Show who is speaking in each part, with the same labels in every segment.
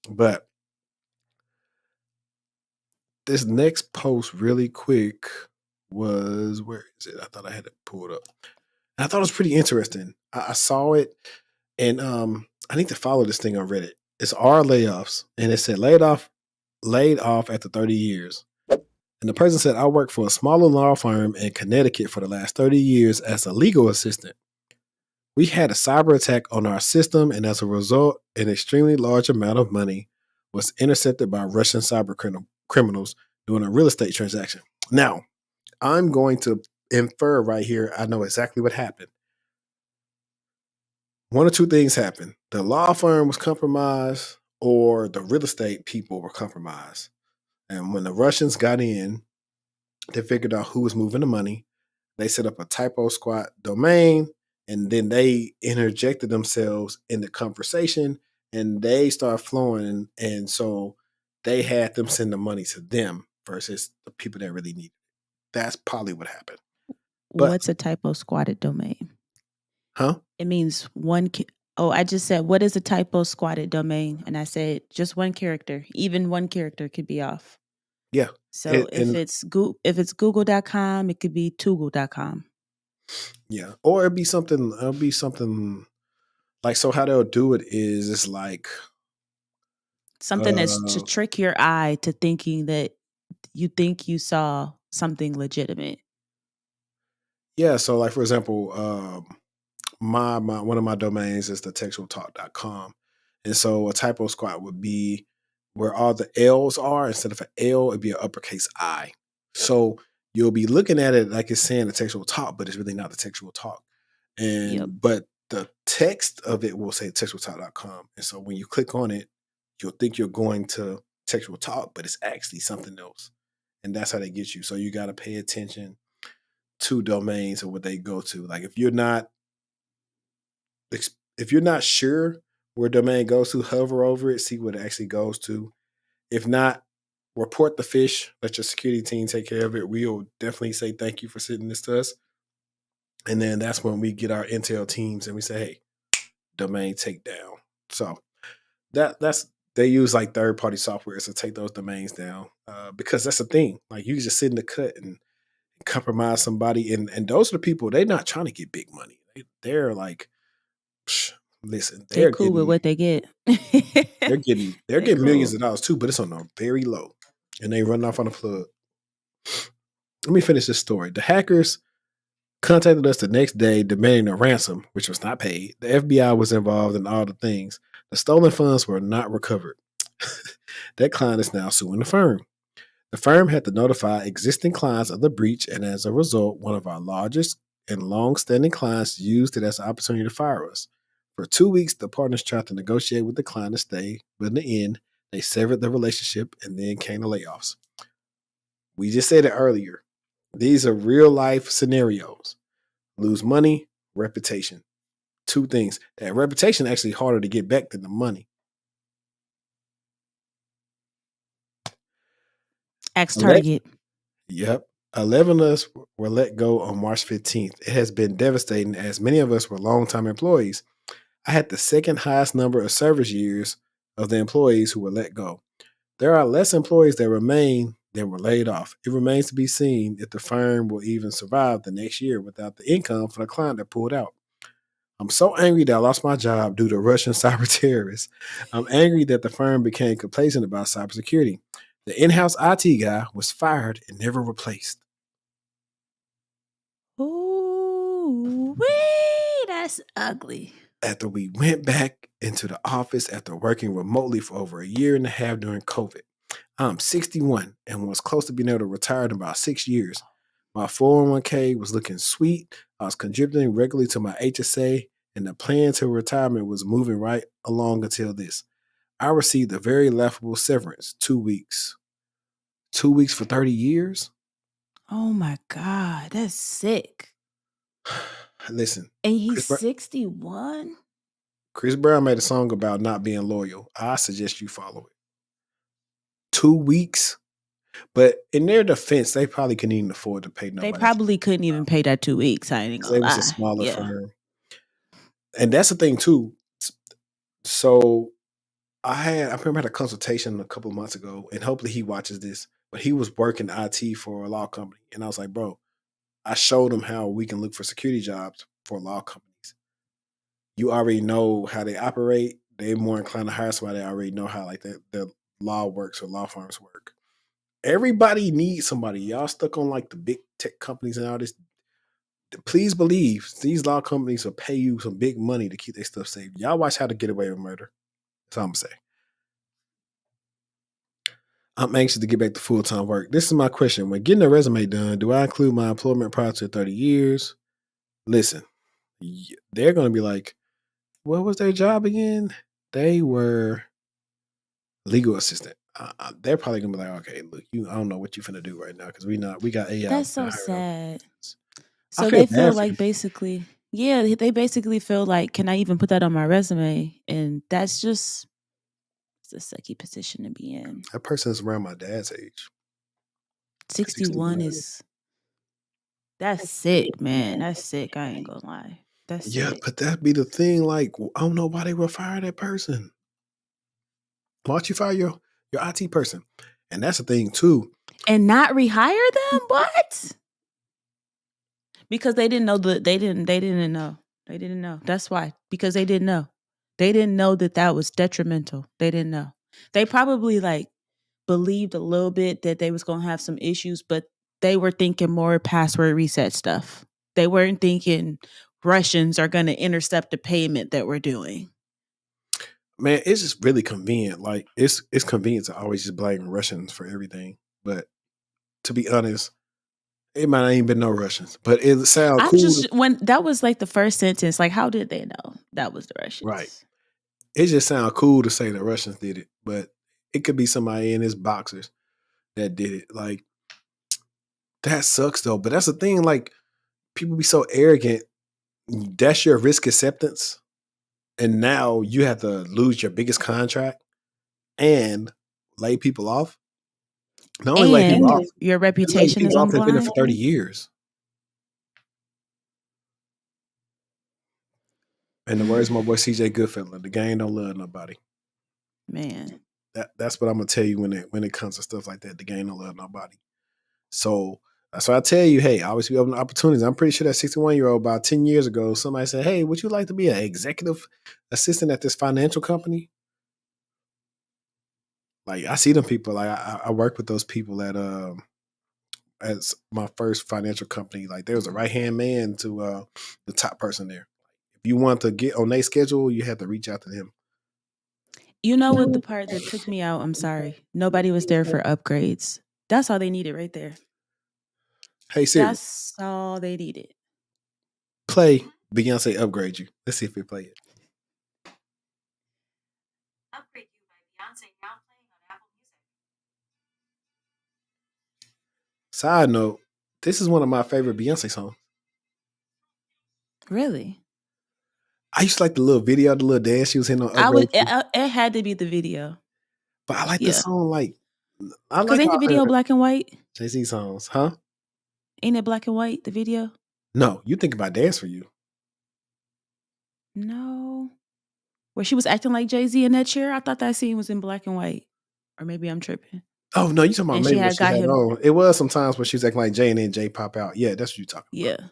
Speaker 1: But this next post, really quick, was where is it? I thought I had it pulled up. And I thought it was pretty interesting. I saw it, and I need to follow this thing on Reddit. It's our layoffs, and it said laid off after 30 years. And the person said, I worked for a smaller law firm in Connecticut for the last 30 years as a legal assistant. We had a cyber attack on our system, and as a result, an extremely large amount of money was intercepted by Russian criminals doing a real estate transaction. Now, I'm going to infer right here, I know exactly what happened. One or two things happened. The law firm was compromised, or the real estate people were compromised. And when the Russians got in, they figured out who was moving the money. They set up a typo squat domain, and then they interjected themselves in the conversation, and they started flowing. And so they had them send the money to them versus the people that really need it. That's probably what happened. But
Speaker 2: What's a typo squatted domain?
Speaker 1: huh?
Speaker 2: It means one. I just said, what is a typo squatted domain? And I said, just one character. Even one character could be off.
Speaker 1: Yeah.
Speaker 2: So if
Speaker 1: And
Speaker 2: it's Google.com, it could be Toogle.com.
Speaker 1: yeah. Or it'll be something like, so how they'll do it is it's like
Speaker 2: Something that's to
Speaker 1: uh
Speaker 2: trick your eye to thinking that you think you saw something legitimate.
Speaker 1: yeah, so like for example, my one of my domains is the textualtalk.com. And so a typo squat would be where all the L's are. Instead of an L, it'd be an uppercase I. So you'll be looking at it like it's saying the textual talk, but it's really not the textual talk.
Speaker 2: Yep.
Speaker 1: But the text of it will say textualtalk.com. And so when you click on it, you'll think you're going to textual talk, but it's actually something else. And that's how they get you. So you got to pay attention to domains and what they go to. Like if you're not sure where a domain goes to, hover over it, see what it actually goes to. If not, report the fish. Let your security team take care of it. We'll definitely say thank you for sending this to us. And then that's when we get our intel teams and we say, hey, domain takedown. So that's they use like third party software to take those domains down, because that's the thing. Like you just sit in the cut and compromise somebody, and those are the people. They're not trying to get big money. They're like, psh, listen,
Speaker 2: They cool with what they get.
Speaker 1: they're
Speaker 2: They
Speaker 1: getting millions
Speaker 2: cool.
Speaker 1: of dollars too, but it's on a very low, and they run off on the plug. Let me finish this story. The hackers contacted us the next day demanding a ransom, which was not paid. The FBI was involved in all the things. The stolen funds were not recovered. That client is now suing the firm. The firm had to notify existing clients of the breach, and as a result, one of our largest and long-standing clients used it as an opportunity to fire us. For 2 weeks, the partners tried to negotiate with the client to stay, but in the end, they severed the relationship, and then came the layoffs. We just said it earlier. These are real life scenarios. Lose money, reputation. Two things. That reputation actually harder to get back than the money.
Speaker 2: Axe
Speaker 1: Let
Speaker 2: target.
Speaker 1: Yep. 11 of us were let go on March 15th. It has been devastating as many of us were longtime employees. I had the second highest number of service years of the employees who were let go. There are less employees that remain than were laid off. It remains to be seen if the firm will even survive the next year without the income for the client that pulled out. I'm so angry that I lost my job due to Russian cyber terrorists. I'm angry that the firm became complacent about cybersecurity. The in house IT guy was fired and never replaced.
Speaker 2: Ooh, wee, that's ugly.
Speaker 1: After we went back into the office after working remotely for over a year and a half during COVID. I'm 61 and was close to being able to retire in about 6 years. My 401k was looking sweet. I was contributing regularly to my HSA, and the plan to retirement was moving right along until this. I received a very laughable severance, 2 weeks. 2 weeks for 30 years?
Speaker 2: Oh my God, that's sick.
Speaker 1: Listen,
Speaker 2: And
Speaker 1: Chris,
Speaker 2: he's
Speaker 1: Br-
Speaker 2: 61?
Speaker 1: Chris Brown made a song about not being loyal. I suggest you follow it. 2 weeks? But in their defense, they probably couldn't even afford to pay
Speaker 2: They
Speaker 1: nobody
Speaker 2: probably couldn't even pay that 2 weeks. I ain't
Speaker 1: because
Speaker 2: gonna
Speaker 1: it was a
Speaker 2: lie.
Speaker 1: smaller
Speaker 2: Yeah.
Speaker 1: firm. And that's the thing too. So I remember I had a consultation a couple of months ago, and hopefully he watches this. But he was working IT for a law company, and I was like, bro, I showed him how we can look for security jobs for law companies. You already know how they operate. They're more inclined to hire somebody that already know how like the law works or law firms work. Everybody needs somebody. Y'all stuck on like the big tech companies and all this. Please believe these law companies will pay you some big money to keep their stuff safe. Y'all watch How to Get Away with Murder. That's all I'm saying. I'm anxious to get back to full time work. This is my question. When getting a resume done, do I include my employment prior to 30 years? Listen, they're going to be like, what was their job again? They were legal assistant. They're probably gonna be like, okay, look, I don't know what you finna do right now because we got AI.
Speaker 2: That's
Speaker 1: We
Speaker 2: so
Speaker 1: not hiring no
Speaker 2: sad.
Speaker 1: I
Speaker 2: So
Speaker 1: feel
Speaker 2: they feel
Speaker 1: bad for you.
Speaker 2: like basically, yeah, they basically feel like, can I even put that on my resume? And that's just it's a sucky position to be in.
Speaker 1: That person is around my dad's age.
Speaker 2: 61
Speaker 1: 61.
Speaker 2: that's sick, man. That's sick. I ain't gonna lie. That's
Speaker 1: Yeah,
Speaker 2: sick.
Speaker 1: but that'd be the thing. Like, I don't know why they would fire that person. Why don't you fire your IT person? And that's the thing too.
Speaker 2: And not rehire them? What? Because they didn't know they didn't know. They didn't know. That's why. Because they didn't know. They didn't know that was detrimental. They didn't know. They probably like believed a little bit that they was going to have some issues, but they were thinking more password reset stuff. They weren't thinking Russians are going to intercept the payment that we're doing.
Speaker 1: Man, it's just really convenient. Like, it's convenient to always just blame Russians for everything. But to be honest, it might not even been no Russians. But it sounds
Speaker 2: I'm
Speaker 1: cool.
Speaker 2: just when that was like the first sentence, like how did they know that was the
Speaker 1: Right.
Speaker 2: Russians?
Speaker 1: It just sounds cool to say the Russians did it, but it could be somebody in his boxers that did it. Like, that sucks though. But that's the thing. Like, people be so arrogant. That's your risk acceptance, and now you have to lose your biggest contract and lay people off. Not only lay people off,
Speaker 2: And your
Speaker 1: you lay
Speaker 2: reputation is
Speaker 1: people
Speaker 2: on
Speaker 1: off
Speaker 2: the
Speaker 1: that's been there
Speaker 2: line.
Speaker 1: for 30 years. And the words of my boy CJ Goodfellow, the game don't love nobody.
Speaker 2: Man.
Speaker 1: That's what I'm gonna tell you when it comes to stuff like that. The game don't love nobody. So that's why I tell you, hey, always be open to opportunities. I'm pretty sure that 61-year-old about 10 years ago, somebody said, hey, would you like to be an executive assistant at this financial company? Like, I see them people. Like, I work with those people as my first financial company. Like, there was a right hand man to the top person there. If you want to get on their schedule, you have to reach out to them.
Speaker 2: You know what the part that took me out? I'm sorry. Nobody was there for upgrades. That's all they needed right there.
Speaker 1: Hey Siri,
Speaker 2: That's all they needed.
Speaker 1: play Beyonce Upgrade You. Let's see if we play it.
Speaker 2: Upgrade You by Beyonce now playing on Apple Music.
Speaker 1: Side note, this is one of my favorite Beyonce songs.
Speaker 2: Really?
Speaker 1: I used to like the little video, the little dance she was in on Upgrade You.
Speaker 2: It had to be the video.
Speaker 1: But I like the
Speaker 2: Yeah.
Speaker 1: song. Like, I
Speaker 2: Because
Speaker 1: like
Speaker 2: ain't the
Speaker 1: all her
Speaker 2: video black and white?
Speaker 1: Jay-Z songs, huh?
Speaker 2: Ain't it black and white, the video?
Speaker 1: No, you think about Dance for You.
Speaker 2: No. Where she was acting like Jay-Z in that chair? I thought that scene was in black and white. Or maybe I'm tripping.
Speaker 1: Oh no, you talking about
Speaker 2: And she
Speaker 1: maybe what
Speaker 2: had
Speaker 1: she
Speaker 2: got
Speaker 1: had
Speaker 2: him.
Speaker 1: on. It was sometimes when she was acting like Jay and then Jay pop out. Yeah, that's what you're talking about.
Speaker 2: Yeah.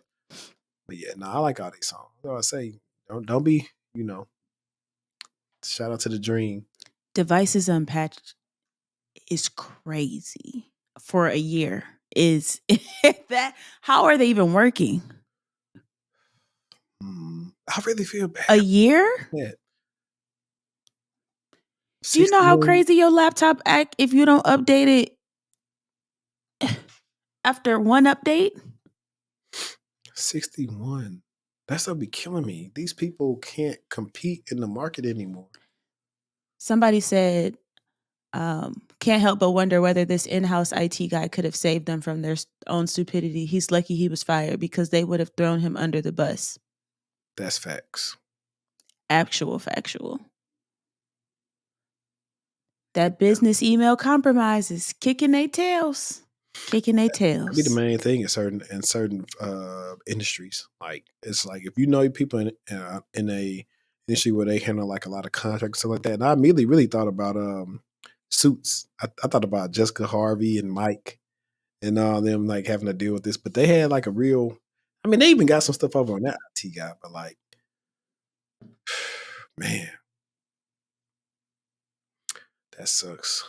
Speaker 1: But yeah, no, I like all these songs. So I say, don't be, shout out to the dream.
Speaker 2: Devices Unpatched is crazy for a year. Is that how are they even working?
Speaker 1: I really feel bad.
Speaker 2: A year?
Speaker 1: Yeah.
Speaker 2: Do you know how
Speaker 1: 61,
Speaker 2: crazy your laptop act if you don't update it after one update?
Speaker 1: 61. That's gonna be killing me. These people can't compete in the market anymore.
Speaker 2: Somebody said, can't help but wonder whether this in-house IT guy could have saved them from their own stupidity. He's lucky he was fired because they would have thrown him under the bus.
Speaker 1: That's facts.
Speaker 2: Actual factual. That business email compromises kicking their tails. Kicking their
Speaker 1: That'd be the
Speaker 2: tails.
Speaker 1: main thing in certain industries. Like, it's like if you know people in industry where they handle like a lot of contracts and stuff like that. And I immediately really thought about Suits. I thought about Jessica Harvey and Mike and all them like having to deal with this, but they had like a real. I mean, they even got some stuff over on that IT guy, but like, man, that sucks.